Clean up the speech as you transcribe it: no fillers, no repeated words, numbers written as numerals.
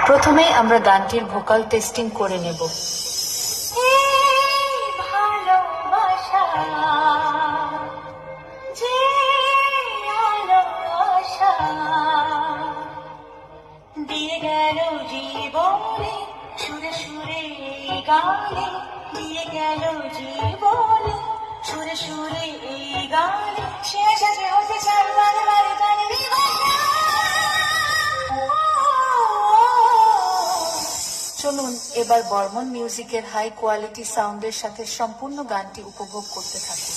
প্রথমেই আমরা গানটির ভোকাল টেস্টিং করে নেব। দিয়ে গেল জীবনে সুরে সুরে গানে, দিয়ে গেল জীবনে সুরে সুরে এই গানে, শেষ আছে হতে চাই বারে বারে গানে। চলুন এবার বর্মন মিউজিকের হাই কোয়ালিটি সাউন্ডের সাথে সম্পূর্ণ গানটি উপভোগ করতে থাকুন।